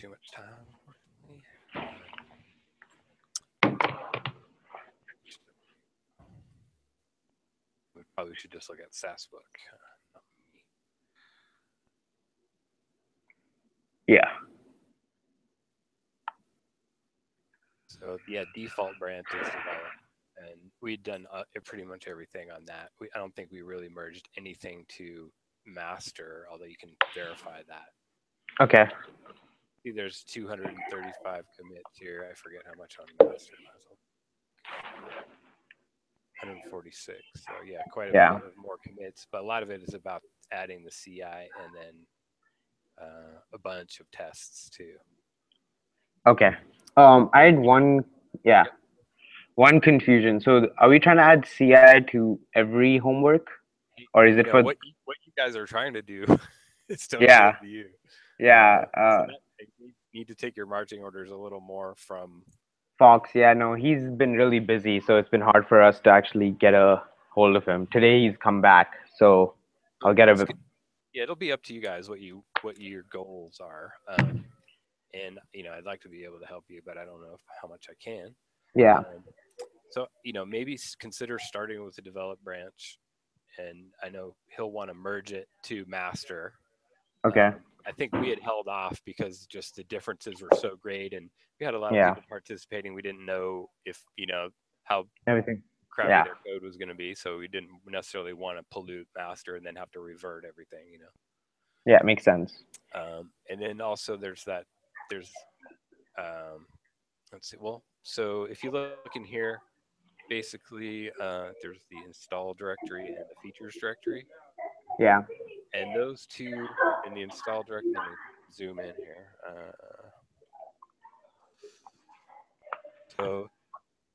too much time, unfortunately. We probably should just look at SASbook. Yeah. So yeah, default branch is developed, and we'd done pretty much everything on that. I don't think we really merged anything to master, although you can verify that. Okay. See, there's 235 commits here. I forget how much on master. 146. So yeah, quite a bit Yeah. of more commits, but a lot of it is about adding the CI and then a bunch of tests too. Okay. I had one. Yeah. Yep. One confusion. So, are we trying to add CI to every homework, or is You it know for? what you guys are trying to do is totally Yeah. up to you. Yeah. So that you need to take your marching orders a little more from. Fox. Yeah. No, he's been really busy, so it's been hard for us to actually get a hold of him. Today he's come back, so I'll get a. Yeah, it'll be up to you guys what your goals are. And I'd like to be able to help you, but I don't know how much I can. Yeah. So maybe consider starting with the develop branch, and I know he'll want to merge it to master. Okay. I think we had held off because just the differences were so great, and we had a lot of Yeah. people participating. We didn't know if how Everything. crappy Yeah. their code was going to be, so we didn't necessarily want to pollute master and then have to revert everything. Yeah. Makes sense. And then also there's let's see. Well, so if you look in here, basically there's the install directory and the features directory, Yeah. and those two in the install directory. Let me zoom in here. So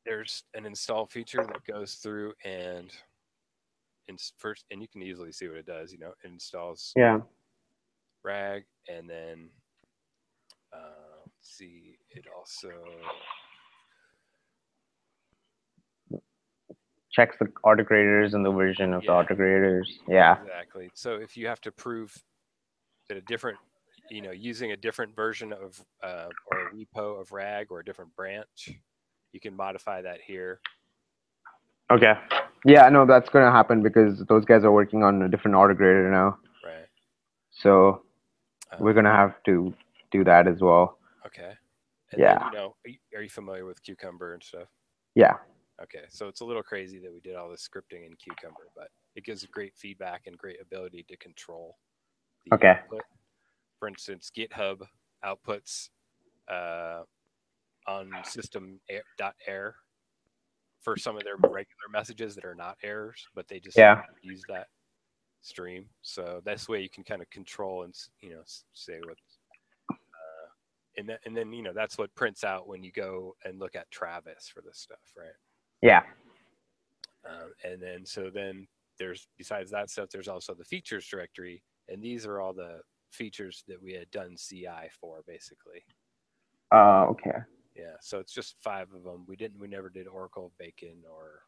there's an install feature that goes through and first, and you can easily see what it does. It installs Yeah. rag, and then let's see, it also Checks the autograders and the version of the yeah, autograders. Yeah. exactly. So if you have to prove that a different, using a different version of or a repo of rag or a different branch, you can modify that here. Okay. Yeah, no, that's gonna happen because those guys are working on a different autograder now. Right. So we're Um, gonna have to do that as well. okay. And then, Yeah. are you familiar with Cucumber and stuff? Yeah. Okay, so it's a little crazy that we did all this scripting in Cucumber, but it gives great feedback and great ability to control the Okay. output. For instance, GitHub outputs on system.error for some of their regular messages that are not errors, but they just Yeah. use that stream. So that's the way you can kind of control and say what. And then that's what prints out when you go and look at Travis for this stuff, right? Yeah. And then there's, besides that stuff, there's also the features directory, and these are all the features that we had done CI for, basically. Okay. Yeah, so it's just 5 of them. We never did Oracle, Bacon, or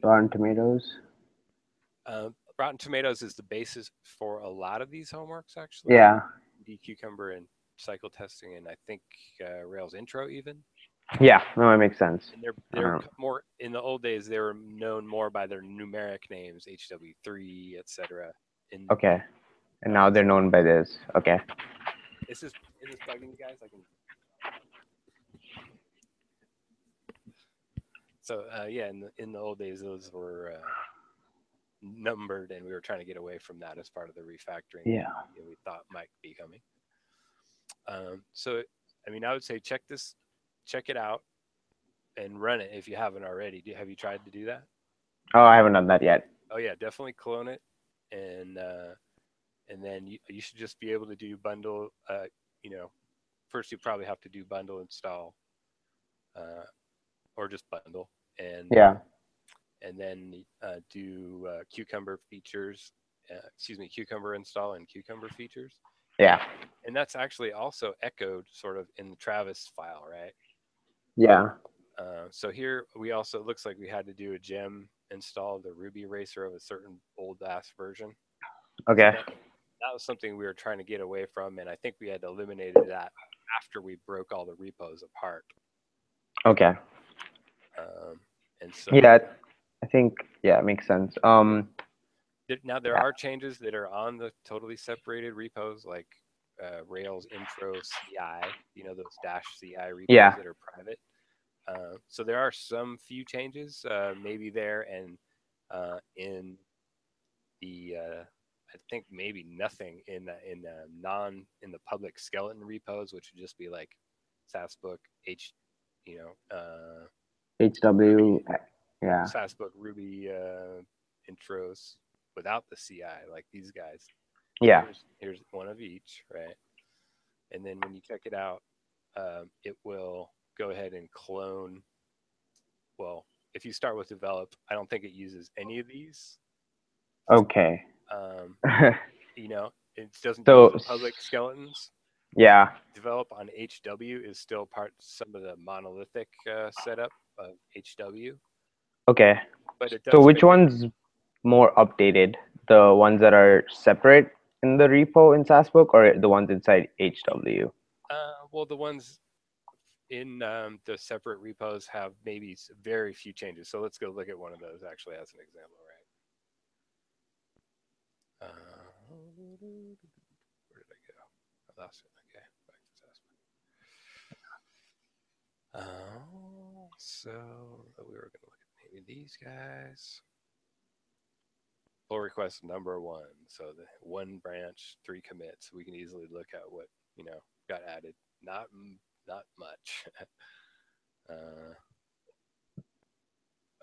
Rotten Tomatoes. Rotten Tomatoes is the basis for a lot of these homeworks, actually. Yeah. Cucumber and cycle testing, and I think Rails intro even. Yeah. No, it makes sense. And they're more, in the old days, they were known more by their numeric names, HW3, etc. Okay. And now they're known by this. Okay. Is this bugging you guys? So yeah, in the old days, those were numbered, and we were trying to get away from that as part of the refactoring. Yeah. That we thought might be coming. So I would say check it out, and run it if you haven't already. Have you tried to do that? Oh, I haven't done that yet. Oh yeah, definitely clone it, and then you should just be able to do bundle. First you probably have to do bundle install, or just bundle, and Yeah. and then do Cucumber features. Cucumber install and Cucumber features. Yeah. And that's actually also echoed sort of in the Travis file, right? Yeah. So here we also, it looks like we had to do a gem install, the Ruby eraser of a certain old ass version. Okay. So that was something we were trying to get away from, and I think we had eliminated that after we broke all the repos apart. Okay. Um, and Yeah, so I think it makes sense. now there Yeah. are changes that are on the totally separated repos, like Rails intro CI, those dash CI repos Yeah. that are private. So there are some few changes maybe there, and in the I think maybe nothing in the public skeleton repos, which would just be like Sassbook you know HW. Ruby Yeah. Sassbook Ruby intros without the CI, like these guys. So Yeah. here's one of each, right? And then when you check it out, it will go ahead and clone. Well, if you start with develop, I don't think it uses any of these. Okay. Um, it doesn't use So the public skeletons. yeah. Develop on HW is still part some of the monolithic setup of HW, Okay. but it So does which pick it. one's more updated? The ones that are separate in the repo in Sassbook, or the ones inside HW? Well, the ones in the separate repos have maybe very few changes. So let's go look at one of those actually as an example, right? Where did I go? I lost it. Okay, back to Sassbook. So we were going to look at maybe these guys. Pull request number 1. So the 1 branch, 3 commits. We can easily look at what got added. Not much.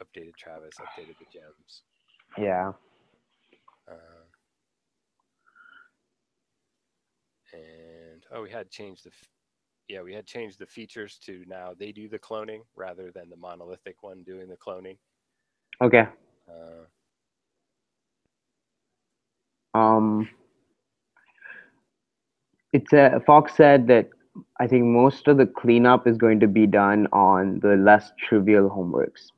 Updated Travis, updated the gems. Yeah. And we had changed the features to now they do the cloning rather than the monolithic one doing the cloning. Okay. Uh, It's a Fox said that I think most of the cleanup is going to be done on the less trivial homeworks.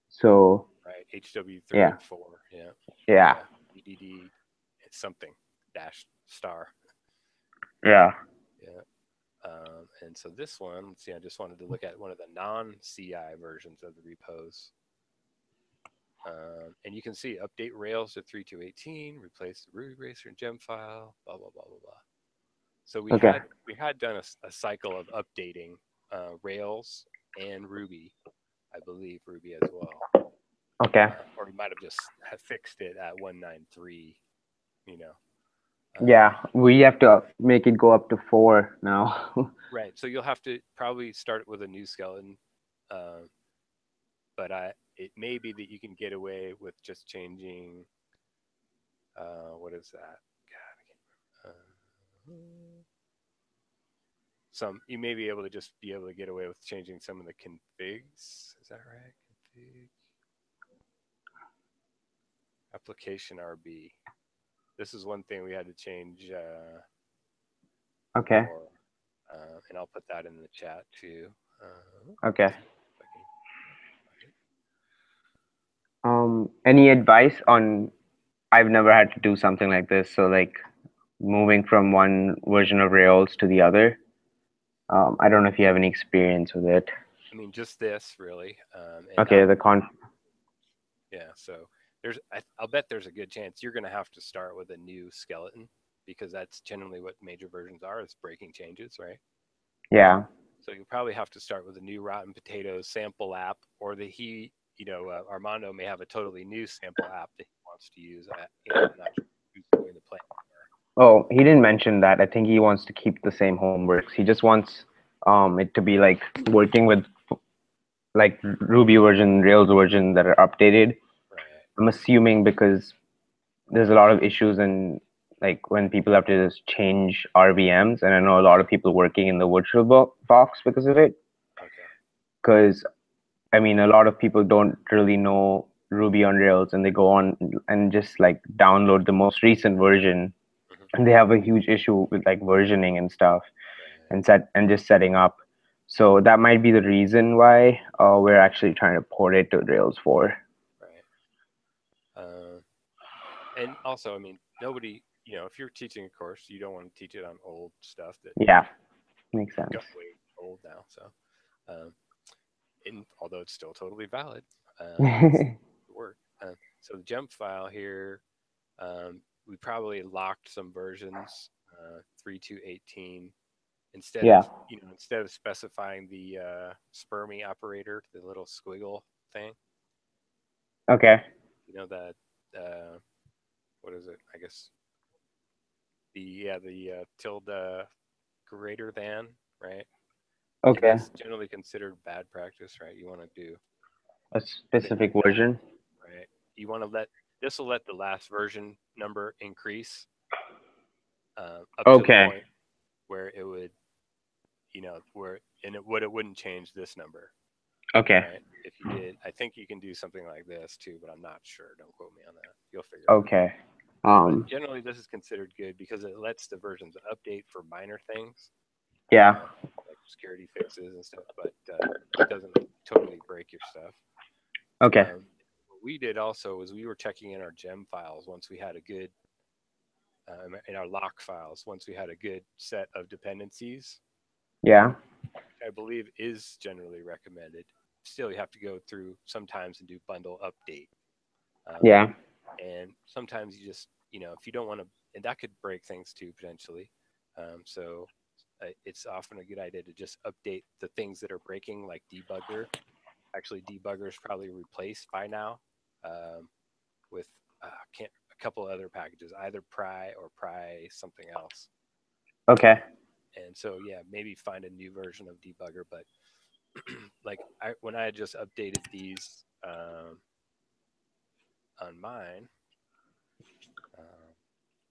So right, HW3 yeah, and 4, yeah, yeah, EDD, it's something dash star, yeah. yeah. And so this one, let's see, I just wanted to look at one of the non-CI versions of the repos. And you can see update Rails to 3.2.18, replace the Ruby Racer and gem file, blah, blah, blah, blah, blah. So we Okay. had done a cycle of updating Rails and Ruby, I believe Ruby as well. Okay. Or we might have just fixed it at 193, you know. Yeah, we have to make it go up to 4 now. Right. So you'll have to probably start with a new skeleton. But it may be that you can get away with just changing. What is that? God, I can't remember. You may be able to just be able to get away with changing some of the configs. Is that right? Config. Application RB. This is one thing we had to change. Okay. And I'll put that in the chat too. Okay. Any advice on? I've never had to do something like this, so like moving from one version of Rails to the other. I don't know if you have any experience with it. I mean, just this really. Okay, Yeah, so I'll bet there's a good chance you're going to have to start with a new skeleton because that's generally what major versions are, is breaking changes, right? Yeah. So you'll probably have to start with a new Rotten Potatoes sample app, or Armando may have a totally new sample app that he wants to use. I'm not sure who's doing the plan. Oh, he didn't mention that. I think he wants to keep the same homeworks. He just wants it to be like working with like Ruby version, Rails version that are updated. Right. I'm assuming because there's a lot of issues in like when people have to just change RVMs, and I know a lot of people working in the virtual box because of it. Okay. Because I mean, a lot of people don't really know Ruby on Rails, and they go on and just like download the most recent version, and they have a huge issue with like versioning and stuff, Right. and just setting up. So that might be the reason why we're actually trying to port it to Rails 4. Right. And also, I mean, if you're teaching a course, you don't want to teach it on old stuff that Yeah, makes sense. got way old now. So, um, although it's still totally valid, it's work. So the gem file here, we probably locked some versions, 3.2.18, Yeah. instead of specifying the Spermie operator, the little squiggle thing. Okay. That what is it? I guess the tilde greater than, right? And Okay. that's generally considered bad practice, right? You want to do A things specific like that, version. right? You want to this will let the last version number increase up to the Okay. point where it would, it wouldn't change this number, Okay. right? If you did, I think you can do something like this too, but I'm not sure. Don't quote me on that. You'll figure it out. Okay. But generally, this is considered good because it lets the versions update for minor things, Yeah. like security fixes and stuff, but it doesn't totally break your stuff. Okay. What we did also was we were checking in our gem files once we had a good, in our lock files, once we had a good set of dependencies, Yeah. which I believe is generally recommended. Still, you have to go through sometimes and do bundle update. Yeah. And sometimes you just, if you don't want to, and that could break things too potentially. So it's often a good idea to just update the things that are breaking, like debugger. Actually, debugger is probably replaced by now with a couple other packages, either pry or pry something else. Okay. And so, yeah, maybe find a new version of debugger. But like when I just updated these on mine,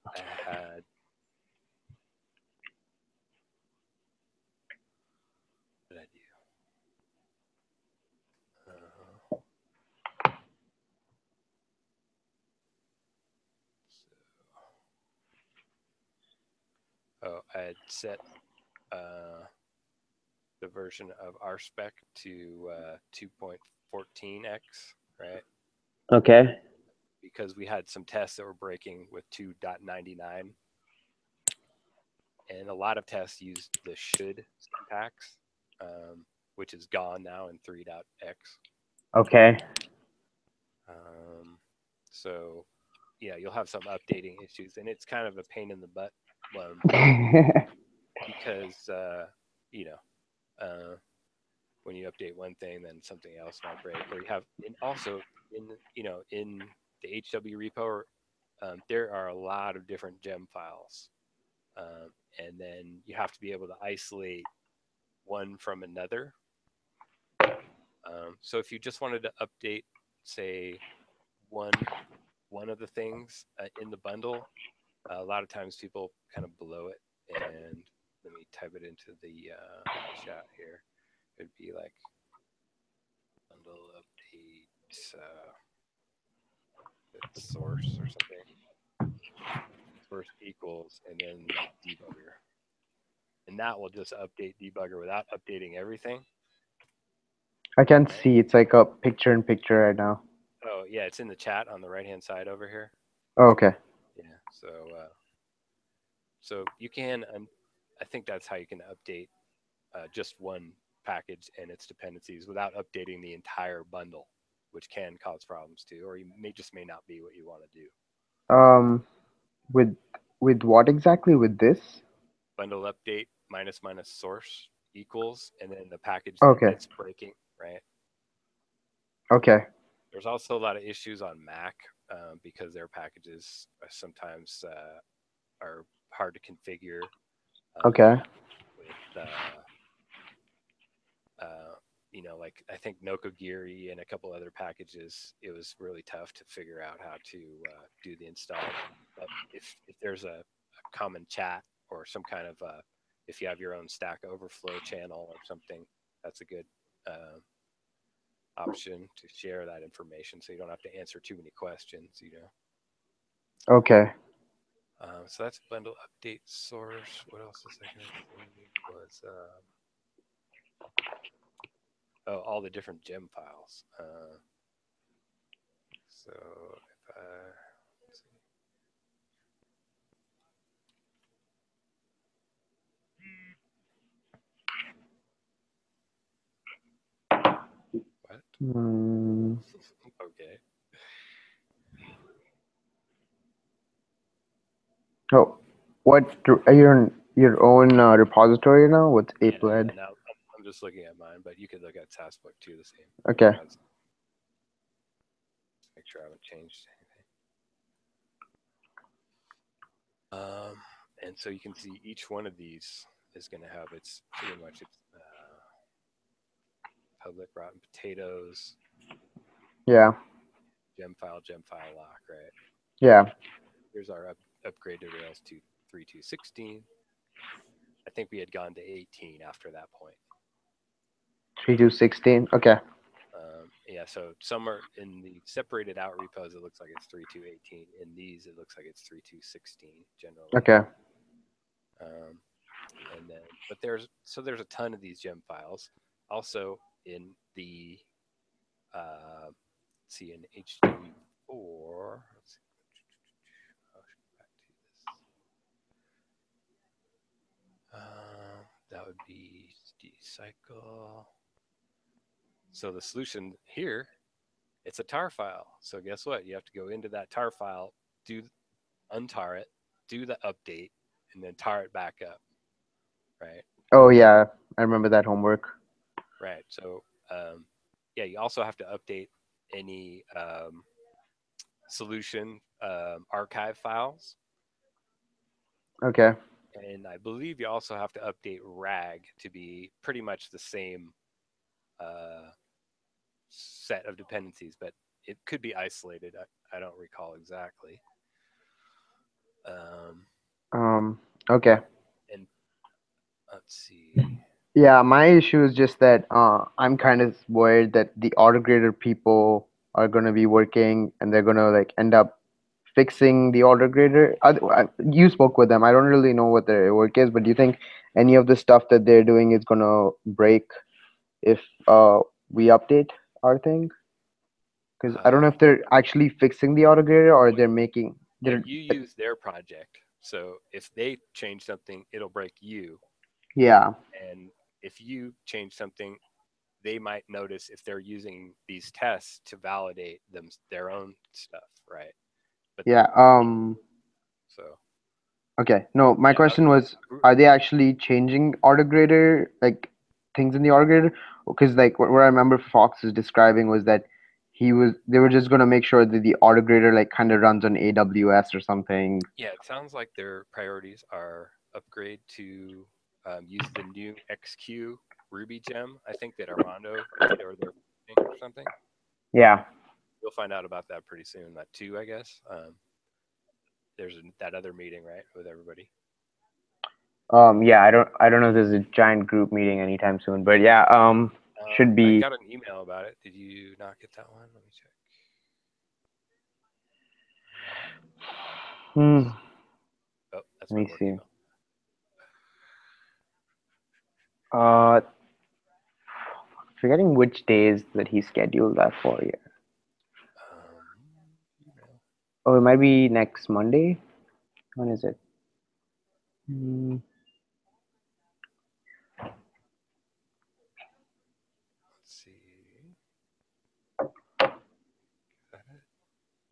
I had what did I do? I had set the version of RSpec to 2.14x, right? Okay. Because we had some tests that were breaking with 2.99, and a lot of tests used the should syntax, which is gone now in 3.x. Okay. So, yeah, you'll have some updating issues, and it's kind of a pain in the butt because, when you update one thing, then something else might break, or you have, and also in the HW repo, there are a lot of different gem files, and then you have to be able to isolate one from another. So if you just wanted to update, say, one of the things in the bundle, a lot of times people kind of blow it. And let me type it into the chat here. It'd be like bundle update source or something. Source equals, and then like debugger. And that will just update debugger without updating everything. I can't see. It's like a picture in picture right now. Oh, yeah, it's in the chat on the right-hand side over here. Oh, okay. Yeah, so you can, I think that's how you can update just one package and its dependencies without updating the entire bundle, which can cause problems too, or you may not be what you want to do. With what exactly with this? Bundle update minus source equals, and then the package Okay. that's breaking, right? Okay. There's also a lot of issues on Mac because their packages sometimes are hard to configure. Okay. With like I think Nokogiri and a couple other packages, it was really tough to figure out how to do the install. But if there's a common chat or some kind of if you have your own Stack Overflow channel or something, that's a good option to share that information, so you don't have to answer too many questions. Okay. So that's bundle update source. What else was I going to say? Was all the different gem files. So if let's see. Okay. Oh, what? Are you on your own repository now? What's Yeah, Appled? now I'm just looking at mine, but you could look at Taskbook too, the same. Okay. Make sure I haven't changed anything. And so you can see each one of these is going to have its pretty much its public rotten potatoes, Yeah. gem file lock, right? Yeah. Here's our upgrade to Rails to 3.2.16. I think we had gone to 18 after that point. 3.2.16. Okay. Yeah, so somewhere in the separated out repos, it looks like it's 3.2.18. In these, it looks like it's 3.2.16 generally. Okay. And then, but there's a ton of these gem files. Also in the let's see, in HTTP4. Let's see. Back to this. That would be decycle. So the solution here, it's a tar file. So guess what? You have to go into that tar file, untar it, do the update, and then tar it back up. Right. Oh yeah, I remember that homework. Right. So yeah, you also have to update any solution archive files. Okay. And I believe you also have to update RAG to be pretty much the same set of dependencies, but it could be isolated. I don't recall exactly. Okay. And let's see. Yeah, my issue is just that I'm kind of worried that the autograder people are gonna be working and they're gonna like end up fixing the autograder. You spoke with them. I don't really know what their work is, but do you think any of the stuff that they're doing is gonna break if we update our thing? Because I don't know Uh, if they're actually fixing the autograder or well, they're making yeah, they're you use their project. So if they change something, it'll break you. yeah. And if you change something, they might notice if they're using these tests to validate their own stuff, right? But Yeah. so Okay. No, my yeah, question was, are they actually changing autograder, like things in the autograder? Because like what I remember Fox was describing was that they were just gonna make sure that the autograder like kind of runs on AWS or something. yeah, it sounds like their priorities are upgrade to use the new XQ Ruby gem. I think that Armando did, or they're or something. Yeah. You'll find out about that pretty soon. That too, I guess. There's that other meeting, right, with everybody. Yeah, I don't know if there's a giant group meeting anytime soon, but yeah, should I be. got an email about it. Did you not get that one? Let me check. Hmm, Oh, that's let my me work see. email. Uh, Forgetting which days that he scheduled that for. Yeah. Email. Oh, it might be next Monday. When is it? Hmm.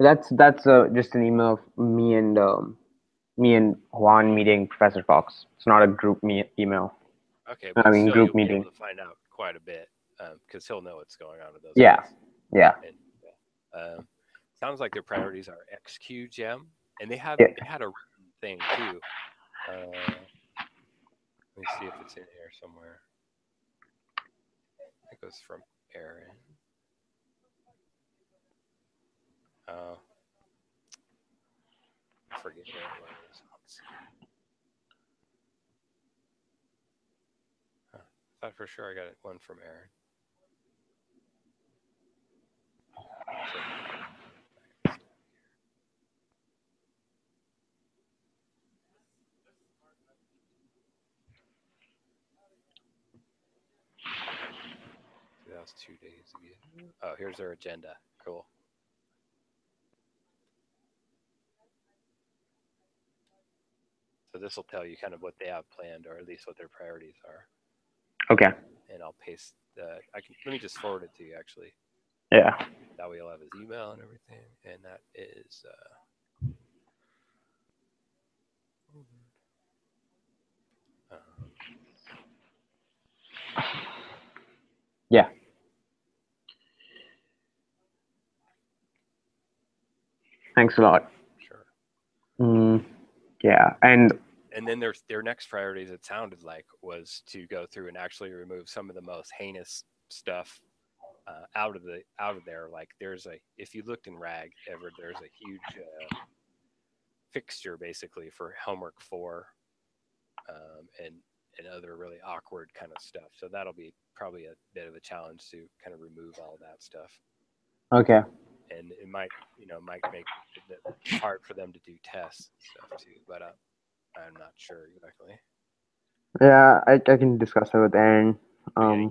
Let's see. That's just an email of me and Juan meeting Professor Fox. It's not a email. Okay, I but mean still, group you'll be able meeting. to find out quite a bit because he'll know what's going on with those Yeah, guys. yeah, And sounds like their priorities are XQ Gem, and yeah. they had a written thing too. Let me see if it's in here somewhere. It goes from Aaron. Oh, I forget where it was. Let's see. Huh. I thought for sure I got one from Aaron. So, that was 2 days ago. Oh, here's their agenda. Cool. So this will tell you kind of what they have planned, or at least what their priorities are. Okay. And I'll paste the. Let me just forward it to you actually. Yeah. That way you'll have his email and everything. And that is um, Yeah. Thanks a lot. sure. Yeah. And And then their next priorities, it sounded like, was to go through and actually remove some of the most heinous stuff out of there. Like if you looked in RAG ever, there's a huge fixture basically for homework 4, and other really awkward kind of stuff. So that'll be probably a bit of a challenge to kind of remove all that stuff. okay. And it might make it hard for them to do tests and stuff too. But I'm not sure exactly. Yeah, I can discuss that with Aaron. But yeah, Um,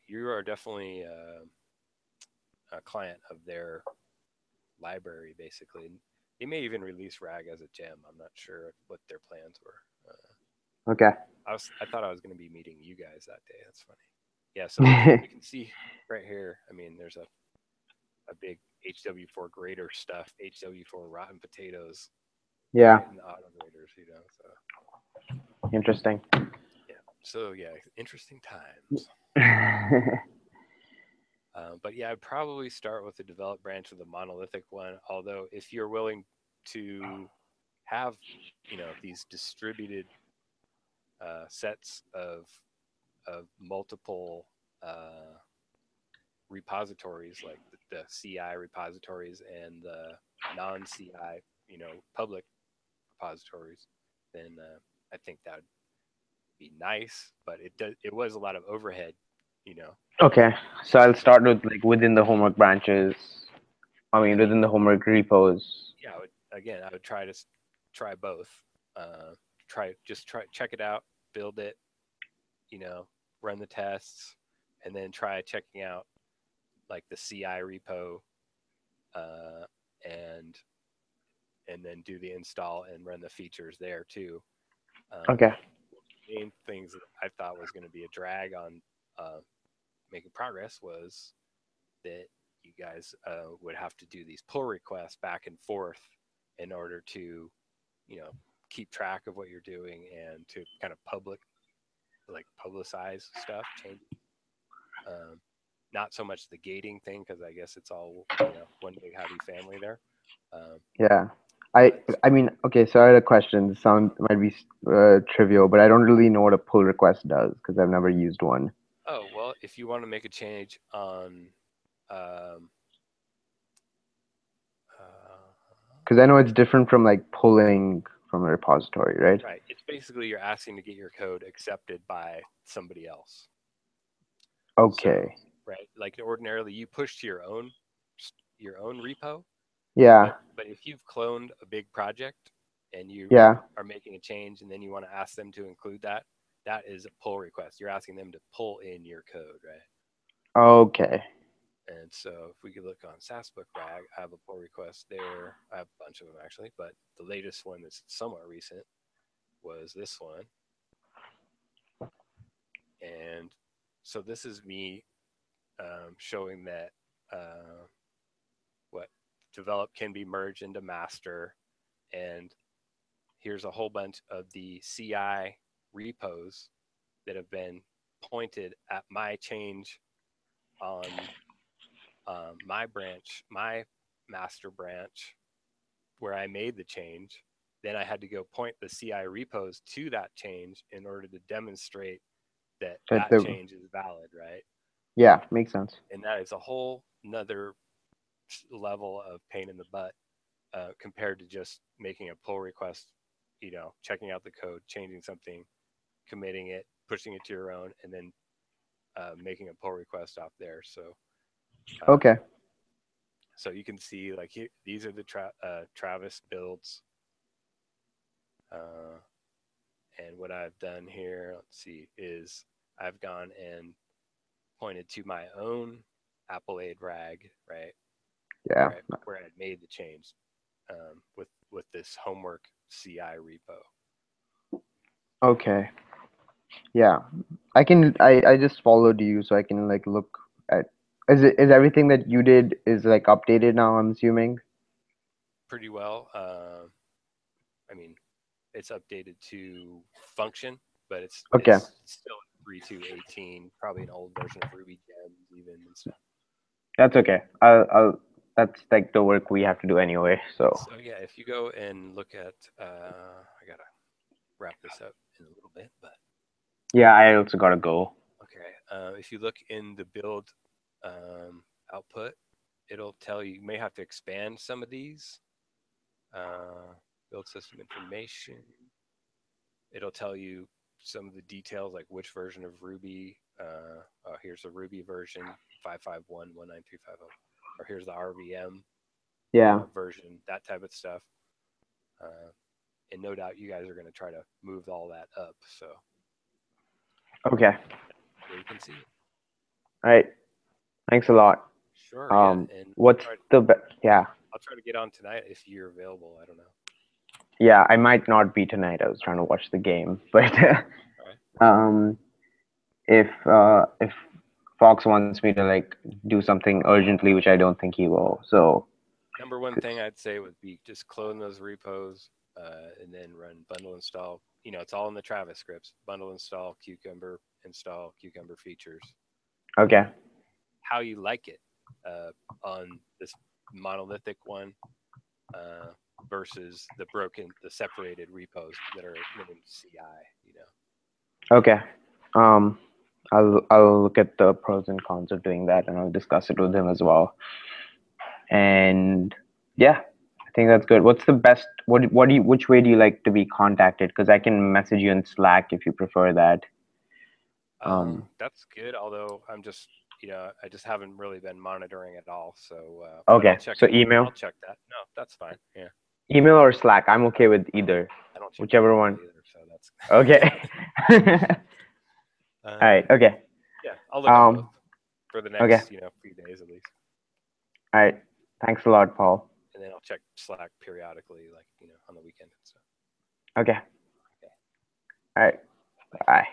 you are definitely a client of their library basically. They may even release RAG as a gem. I'm not sure what their plans were. okay. I thought I was going to be meeting you guys that day. That's funny. Yeah, so you can see right here. I mean, there's a big HW4 grader stuff, HW4 rotten potatoes, Yeah. right in the Autograders, So Interesting. yeah, so yeah, interesting times. But yeah, I'd probably start with the develop branch of the monolithic one. Although if you're willing to have, these distributed sets of multiple repositories, like the CI repositories and the non-CI, public repositories, then I think that would be nice. But it was a lot of overhead, you know. Okay. So I'll So start with like within the homework branches. I mean, I mean, within the homework repos. yeah, I would try both. Try check it out, build it, you know, run the tests, and then try checking out like the CI repo, uh, and then do the install and run the features there too. Okay. Main things that I thought was going to be a drag on making progress was that you guys would have to do these pull requests back and forth in order to, keep track of what you're doing and to kind of publicize stuff, change. Um, Not so much the gating thing because I guess it's all one big happy family there. Um, Yeah. but I mean, okay, so I had a question. This sound might be trivial, but I don't really know what a pull request does because I've never used one. oh well, if you want to make a change on um, Because I know it's different from like pulling from a repository, right? right, it's basically you're asking to get your code accepted by somebody else. So, Okay. right, like ordinarily you push to your own repo, Yeah. but if you've cloned a big project and you Yeah. are making a change and then you want to ask them to include that, that is a pull request. You're asking them to pull in your code, right? Okay. And so if we could look on SassBook RAG, I have a pull request there. I have a bunch of them actually, but the latest one that's somewhat recent was this one. And so this is me showing that what develop can be merged into master. And here's a whole bunch of the CI repos that have been pointed at my change on my branch, my master branch, where I made the change. Then I had to go point the CI repos to that change in order to demonstrate that That that the change is valid, right? Yeah, makes sense. And that is a whole another level of pain in the butt compared to just making a pull request, checking out the code, changing something, committing it, pushing it to your own, and then making a pull request off there. Uh, Okay. so you can see like these are the Travis builds. Uh, and what I've done here, let's see, is I've gone and pointed to my own Appleade RAG, right, Yeah. where I'd made the change with this homework CI repo. Okay. Yeah. I just followed you so I can like look at Is everything that you did is like updated now, I'm assuming? Pretty well. I mean, it's updated to function, but Okay, it's still 3.2.18, probably an old version of Ruby gems even and stuff. that's okay. I'll that's like the work we have to do anyway. So So yeah, if you go and look at, I gotta wrap this up in a little bit, but yeah, I also gotta go. okay. If you look in the build output, it'll tell you, you may have to expand some of these. Build system information. It'll tell you some of the details, like which version of Ruby. Here's a Ruby version 551.19350, or here's the RVM Yeah. version, that type of stuff. And no doubt you guys are going to try to move all that up. So Okay. yeah, you can see it. All right. Thanks a lot. Sure, yeah. And What's the yeah? I'll try to get on tonight if you're available. I don't know. Yeah, I might not be tonight. I was trying to watch the game, but All right. um, if Fox wants me to like do something urgently, which I don't think he will, so Number one thing I'd say would be just clone those repos and then run bundle install. You know, it's all in the Travis scripts. Bundle install Cucumber features. okay, How you like it on this monolithic one versus the separated repos that are named CI. You know. okay. Um, I'll look at the pros and cons of doing that, and I'll discuss it with him as well. And yeah, I think that's good. What's the best? What do you? Which way do you like to be contacted? Because I can message you in Slack if you prefer that. That's good. Although I just haven't really been monitoring it all. So, but I'll Okay, check so it. email, I'll check that. No, that's fine. Yeah, email or Slack. I'm okay with either, I don't check my whichever email one. either. So that's Okay. All right. Okay. yeah. I'll look at both Um. for the Okay. next few days at least, All right. Thanks a lot, Paul. and then I'll check Slack periodically, like on the weekend and stuff. Okay. Okay. All right. Bye. Bye.